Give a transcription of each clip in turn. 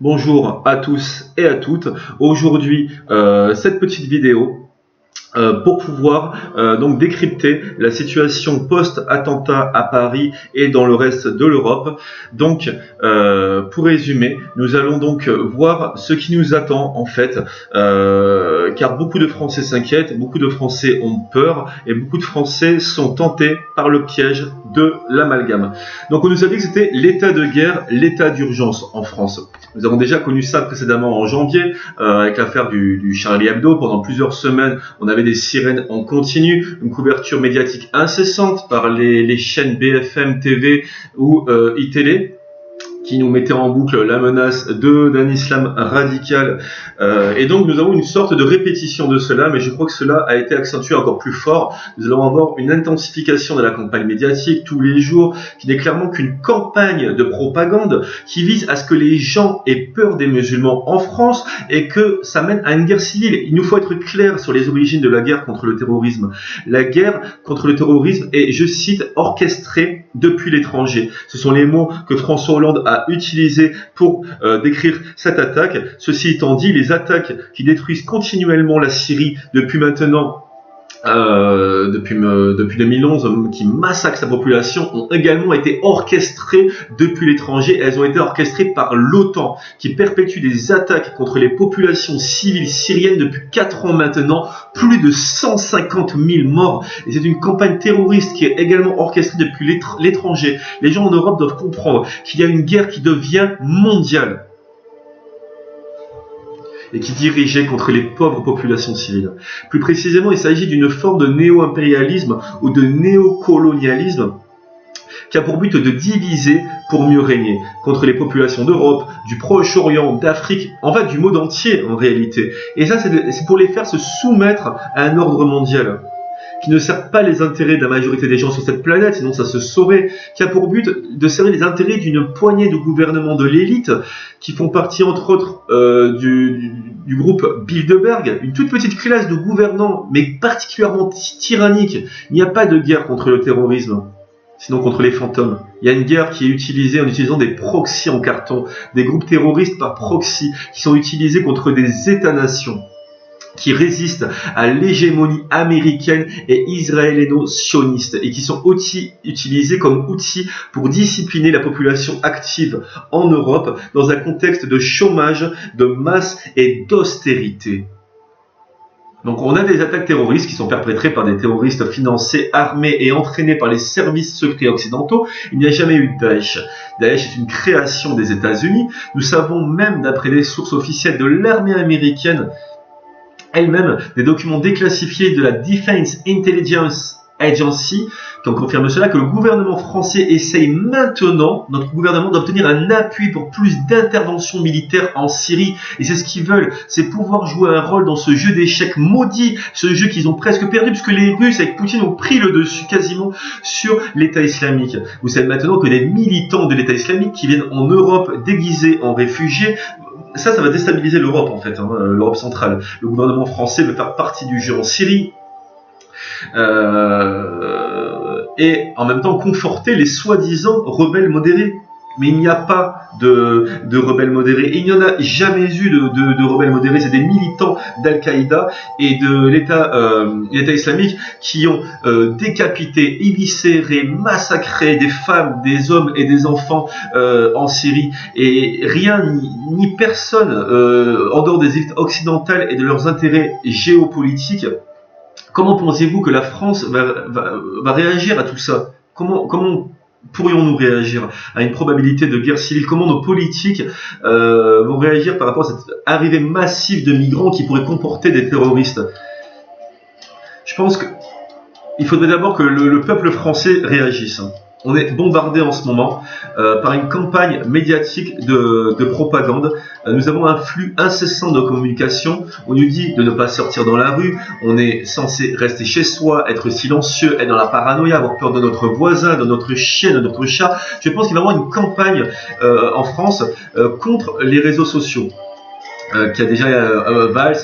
Bonjour à tous et à toutes. Aujourd'hui, cette petite vidéo pour pouvoir donc décrypter la situation post-attentat à Paris et dans le reste de l'Europe. Donc, pour résumer, nous allons donc voir ce qui nous attend en fait, car beaucoup de Français s'inquiètent, beaucoup de Français ont peur et beaucoup de Français sont tentés par le piège de l'amalgame. Donc, on nous a dit que c'était l'état de guerre, l'état d'urgence en France. Nous avons déjà connu ça précédemment en janvier avec l'affaire du Charlie Hebdo. Pendant plusieurs semaines, on avait des sirènes en continu, une couverture médiatique incessante par les chaînes BFM TV ou iTélé, qui nous mettait en boucle la menace d'un islam radical. Et donc nous avons une sorte de répétition de cela, mais je crois que cela a été accentué encore plus fort. Nous allons avoir une intensification de la campagne médiatique tous les jours, qui n'est clairement qu'une campagne de propagande qui vise à ce que les gens aient peur des musulmans en France et que ça mène à une guerre civile. Il nous faut être clair sur les origines de la guerre contre le terrorisme. La guerre contre le terrorisme est, je cite, orchestrée depuis l'étranger. Ce sont les mots que François Hollande a utilisé pour décrire cette attaque. Ceci étant dit, les attaques qui détruisent continuellement la Syrie depuis maintenant depuis 2011, qui massacrent sa population, ont également été orchestrées depuis l'étranger. Elles ont été orchestrées par l'OTAN, qui perpétue des attaques contre les populations civiles syriennes depuis 4 ans maintenant, plus de 150 000 morts. Et c'est une campagne terroriste qui est également orchestrée depuis l'étranger. Les gens en Europe doivent comprendre qu'il y a une guerre qui devient mondiale et qui dirigeait contre les pauvres populations civiles. Plus précisément, il s'agit d'une forme de néo-impérialisme ou de néocolonialisme qui a pour but de diviser pour mieux régner contre les populations d'Europe, du Proche-Orient, d'Afrique, en fait du monde entier en réalité. Et ça, c'est pour les faire se soumettre à un ordre mondial qui ne sert pas les intérêts de la majorité des gens sur cette planète, sinon ça se saurait, qui a pour but de servir les intérêts d'une poignée de gouvernements de l'élite, qui font partie entre autres du groupe Bilderberg, une toute petite classe de gouvernants, mais particulièrement tyrannique. Il n'y a pas de guerre contre le terrorisme, sinon contre les fantômes. Il y a une guerre qui est utilisée en utilisant des proxys en carton, des groupes terroristes par proxy, qui sont utilisés contre des États-nations, qui résistent à l'hégémonie américaine et israélo-sioniste et qui sont aussi utilisés comme outils pour discipliner la population active en Europe dans un contexte de chômage, de masse et d'austérité. Donc on a des attaques terroristes qui sont perpétrées par des terroristes financés, armés et entraînés par les services secrets occidentaux. Il n'y a jamais eu de Daesh. Daesh est une création des États-Unis. Nous savons même, d'après les sources officielles de l'armée américaine, elle-même, des documents déclassifiés de la Defense Intelligence Agency, qui confirment cela, que le gouvernement français essaye maintenant, notre gouvernement, d'obtenir un appui pour plus d'interventions militaires en Syrie. Et c'est ce qu'ils veulent, c'est pouvoir jouer un rôle dans ce jeu d'échecs maudit, ce jeu qu'ils ont presque perdu, puisque les Russes, avec Poutine, ont pris le dessus quasiment sur l'État islamique. Vous savez maintenant que des militants de l'État islamique qui viennent en Europe déguisés en réfugiés, ça va déstabiliser l'Europe en fait, l'Europe centrale. Le gouvernement français veut faire partie du jeu en Syrie et en même temps conforter les soi-disant rebelles modérés. Mais il n'y a pas de rebelles modérés. Il n'y en a jamais eu de rebelles modérés. C'est des militants d'Al-Qaïda et de l'État islamique qui ont décapité, éviscéré, massacré des femmes, des hommes et des enfants en Syrie. Et rien ni personne, en dehors des élites occidentales et de leurs intérêts géopolitiques. Comment pensez-vous que la France va réagir à tout ça? Comment pourrions-nous réagir à une probabilité de guerre civile? Comment nos politiques vont réagir par rapport à cette arrivée massive de migrants qui pourraient comporter des terroristes? Je pense qu'il faudrait d'abord que le peuple français réagisse. On est bombardé en ce moment par une campagne médiatique de propagande. Nous avons un flux incessant de communication. On nous dit de ne pas sortir dans la rue. On est censé rester chez soi, être silencieux, être dans la paranoïa, avoir peur de notre voisin, de notre chien, de notre chat. Je pense qu'il va y avoir une campagne en France contre les réseaux sociaux. Qui a déjà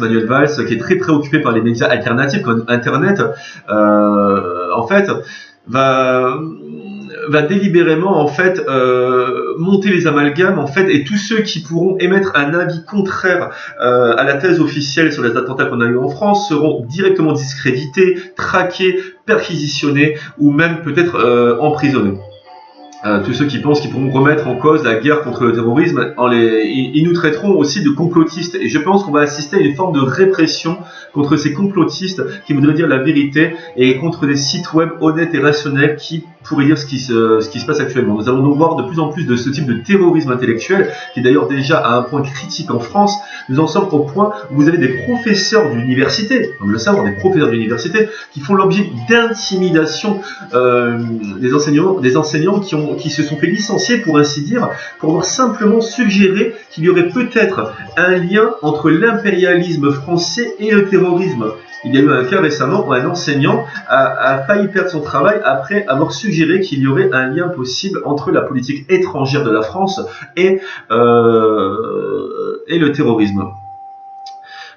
Manuel Valls, qui est très préoccupé par les médias alternatifs comme Internet, en fait, va va délibérément en fait monter les amalgames en fait, et tous ceux qui pourront émettre un avis contraire à la thèse officielle sur les attentats qu'on a eu en France seront directement discrédités, traqués, perquisitionnés ou même peut-être emprisonnés. Tous ceux qui pensent qu'ils pourront remettre en cause la guerre contre le terrorisme, ils nous traiteront aussi de complotistes. Et je pense qu'on va assister à une forme de répression contre ces complotistes qui voudraient dire la vérité et contre des sites web honnêtes et rationnels qui pourraient dire ce qui se passe actuellement. Nous allons donc voir de plus en plus de ce type de terrorisme intellectuel, qui est d'ailleurs déjà à un point critique en France. Nous en sommes au point où vous avez des professeurs d'université, comme le savent, des professeurs d'université qui font l'objet d'intimidation des enseignants qui se sont fait licencier, pour ainsi dire, pour avoir simplement suggéré qu'il y aurait peut-être un lien entre l'impérialisme français et le terrorisme. Il y a eu un cas récemment où un enseignant a failli perdre son travail après avoir suggéré qu'il y aurait un lien possible entre la politique étrangère de la France et le terrorisme.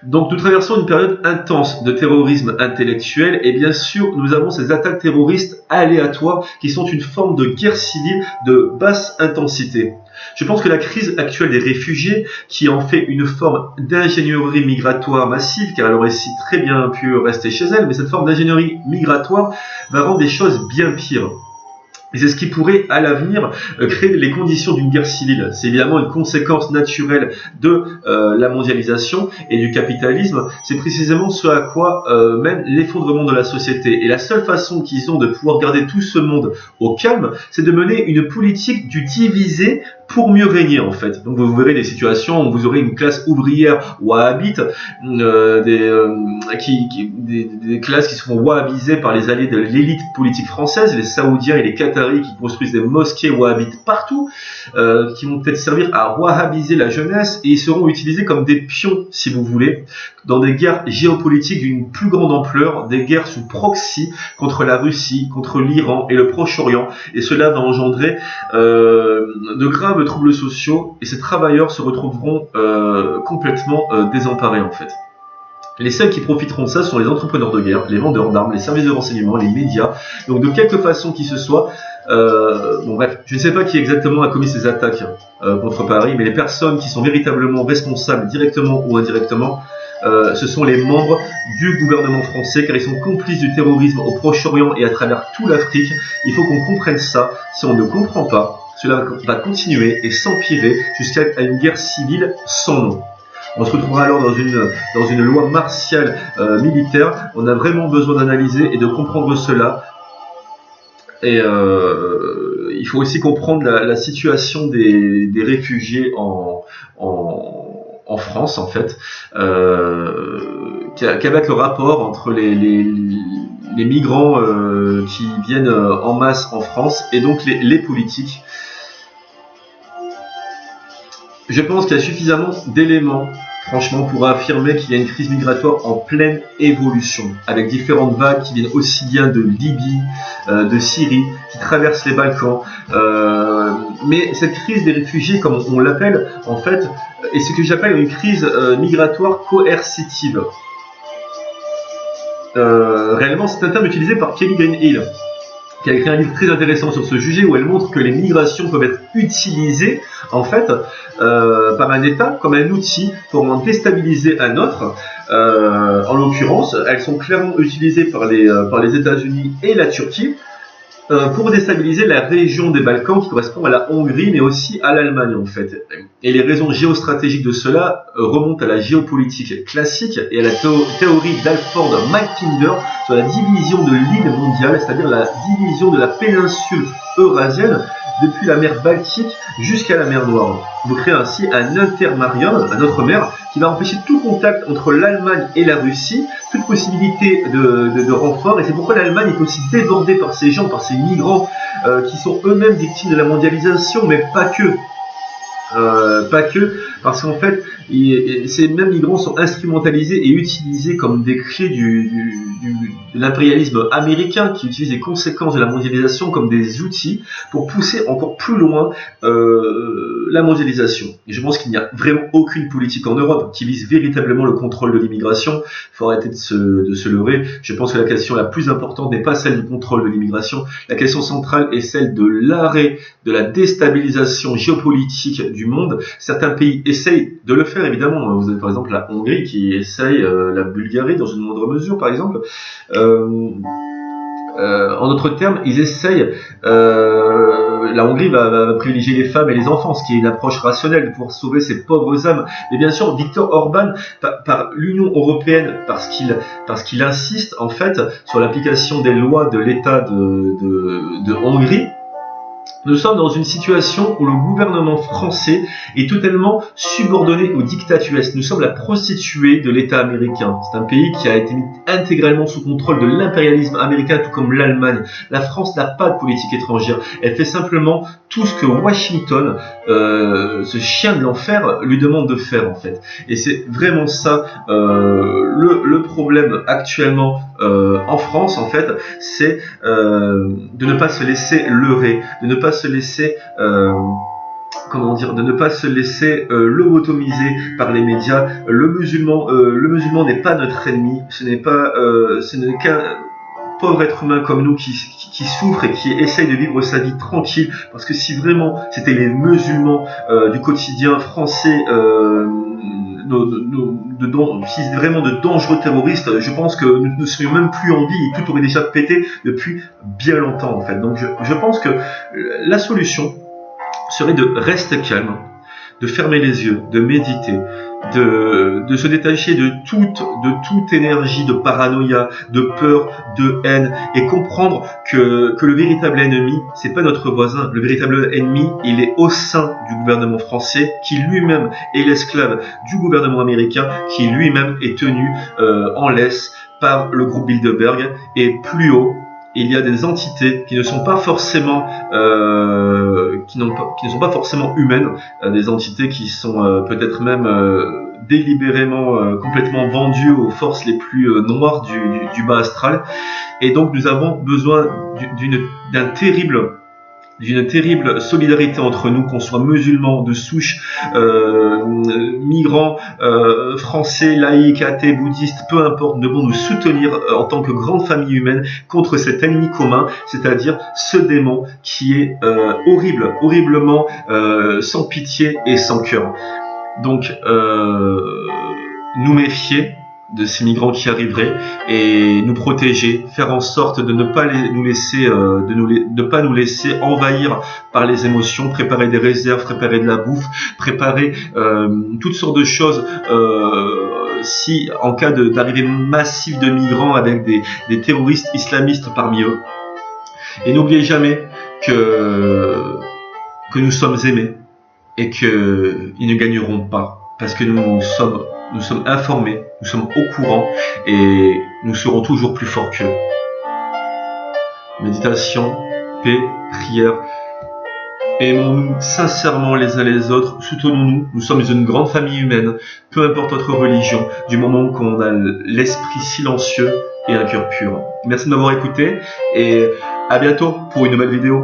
Donc nous traversons une période intense de terrorisme intellectuel et bien sûr nous avons ces attaques terroristes aléatoires qui sont une forme de guerre civile de basse intensité. Je pense que la crise actuelle des réfugiés, qui en fait une forme d'ingénierie migratoire massive, car elle aurait si très bien pu rester chez elle, mais cette forme d'ingénierie migratoire va rendre des choses bien pires. Et c'est ce qui pourrait, à l'avenir, créer les conditions d'une guerre civile. C'est évidemment une conséquence naturelle de la mondialisation et du capitalisme. C'est précisément ce à quoi mène l'effondrement de la société. Et la seule façon qu'ils ont de pouvoir garder tout ce monde au calme, c'est de mener une politique du diviser pour mieux régner, en fait. Donc vous verrez des situations où vous aurez une classe ouvrière wahhabite, des classes qui seront wahhabisées par les alliés de l'élite politique française, les Saoudiens et les Qataris qui construisent des mosquées wahhabites partout, qui vont peut-être servir à wahhabiser la jeunesse, et ils seront utilisés comme des pions, si vous voulez, dans des guerres géopolitiques d'une plus grande ampleur, des guerres sous proxy contre la Russie, contre l'Iran et le Proche-Orient, et cela va engendrer de graves troubles sociaux, et ces travailleurs se retrouveront complètement désemparés en fait. Les seuls qui profiteront de ça sont les entrepreneurs de guerre, les vendeurs d'armes, les services de renseignement, les médias. Donc de quelque façon qui ce soit, bon bref, je ne sais pas qui exactement a commis ces attaques contre Paris, mais les personnes qui sont véritablement responsables, directement ou indirectement, ce sont les membres du gouvernement français, car ils sont complices du terrorisme au Proche-Orient et à travers toute l'Afrique. Il faut qu'on comprenne ça. Si on ne comprend pas, cela va continuer et s'empirer jusqu'à une guerre civile sans nom. On se retrouvera alors dans une loi martiale militaire. On a vraiment besoin d'analyser et de comprendre cela. Et il faut aussi comprendre la situation des réfugiés en France, en fait, qu'avec le rapport entre les migrants qui viennent en masse en France et donc les politiques. Je pense qu'il y a suffisamment d'éléments, franchement, pour affirmer qu'il y a une crise migratoire en pleine évolution, avec différentes vagues qui viennent aussi bien de Libye, de Syrie, qui traversent les Balkans. Mais cette crise des réfugiés, comme on l'appelle, en fait, est ce que j'appelle une crise migratoire coercitive. Réellement, c'est un terme utilisé par Kelly Greenhill, qui a écrit un livre très intéressant sur ce sujet, où elle montre que les migrations peuvent être utilisées en fait par un État comme un outil pour en déstabiliser un autre. En l'occurrence, elles sont clairement utilisées par les États-Unis et la Turquie pour déstabiliser la région des Balkans qui correspond à la Hongrie, mais aussi à l'Allemagne en fait. Et les raisons géostratégiques de cela remontent à la géopolitique classique et à la théorie d'Alford Mackinder sur la division de l'île mondiale, c'est-à-dire la division de la péninsule eurasienne depuis la mer Baltique jusqu'à la mer Noire. Vous créez ainsi un intermarium, un autre mer, qui va empêcher tout contact entre l'Allemagne et la Russie, toute possibilité de renfort, et c'est pourquoi l'Allemagne est aussi débordée par ces gens, par ces migrants qui sont eux-mêmes victimes de la mondialisation, mais pas que. Parce qu'en fait, ces mêmes migrants sont instrumentalisés et utilisés comme des clés de l'impérialisme américain qui utilise les conséquences de la mondialisation comme des outils pour pousser encore plus loin la mondialisation. Et je pense qu'il n'y a vraiment aucune politique en Europe qui vise véritablement le contrôle de l'immigration. Il faut arrêter de se leurrer. Je pense que la question la plus importante n'est pas celle du contrôle de l'immigration. La question centrale est celle de l'arrêt de la déstabilisation géopolitique du monde. Certains pays essayent de le faire, évidemment. Vous avez par exemple la Hongrie qui essaye, la Bulgarie dans une moindre mesure, par exemple. En d'autres termes, ils essayent. La Hongrie va privilégier les femmes et les enfants, ce qui est une approche rationnelle pour sauver ces pauvres âmes. Mais bien sûr, Viktor Orban, par l'Union européenne, parce qu'il insiste en fait sur l'application des lois de l'État de Hongrie. Nous sommes dans une situation où le gouvernement français est totalement subordonné au diktat US. Nous sommes la prostituée de l'État américain. C'est un pays qui a été mis intégralement sous contrôle de l'impérialisme américain, tout comme l'Allemagne. La France n'a pas de politique étrangère. Elle fait simplement tout ce que Washington, ce chien de l'enfer, lui demande de faire en fait. Et c'est vraiment ça le problème actuellement en France en fait, c'est de ne pas se laisser leurrer, de ne pas se laisser de ne pas se laisser lobotomiser par les médias. Le musulman n'est pas notre ennemi, ce n'est qu'un pauvre être humain comme nous qui souffre et qui essaye de vivre sa vie tranquille, parce que si vraiment c'était les musulmans du quotidien français, si c'est vraiment de dangereux terroristes, je pense que nous ne serions même plus en vie et tout aurait déjà pété depuis bien longtemps en fait. Donc je pense que la solution serait de rester calme, de fermer les yeux, de méditer, de se détacher de toute énergie de paranoïa, de peur, de haine, et comprendre que le véritable ennemi, c'est pas notre voisin. Le véritable ennemi, il est au sein du gouvernement français, qui lui-même est l'esclave du gouvernement américain, qui lui-même est tenu en laisse par le groupe Bilderberg. Et plus haut, il y a des entités qui ne sont pas forcément humaines, des entités qui sont peut-être même délibérément complètement vendues aux forces les plus noires du bas astral. Et donc nous avons besoin d'une terrible solidarité entre nous, qu'on soit musulmans de souche, migrants, français, laïcs, athées, bouddhistes, peu importe. Nous devons nous soutenir en tant que grande famille humaine contre cet ennemi commun, c'est-à-dire ce démon qui est horriblement sans pitié et sans cœur. Donc nous méfier de ces migrants qui arriveraient et nous protéger, faire en sorte de ne pas nous laisser envahir par les émotions, préparer des réserves, préparer de la bouffe, préparer toutes sortes de choses si en cas d'arrivée massive de migrants avec des terroristes islamistes parmi eux. Et n'oubliez jamais que nous sommes aimés et qu'ils ne gagneront pas, parce que nous sommes informés, nous sommes au courant et nous serons toujours plus forts qu'eux. Méditation, paix, prière. Aimons-nous sincèrement les uns les autres, soutenons-nous, nous sommes une grande famille humaine, peu importe notre religion, du moment qu'on a l'esprit silencieux et un cœur pur. Merci de m'avoir écouté et à bientôt pour une nouvelle vidéo.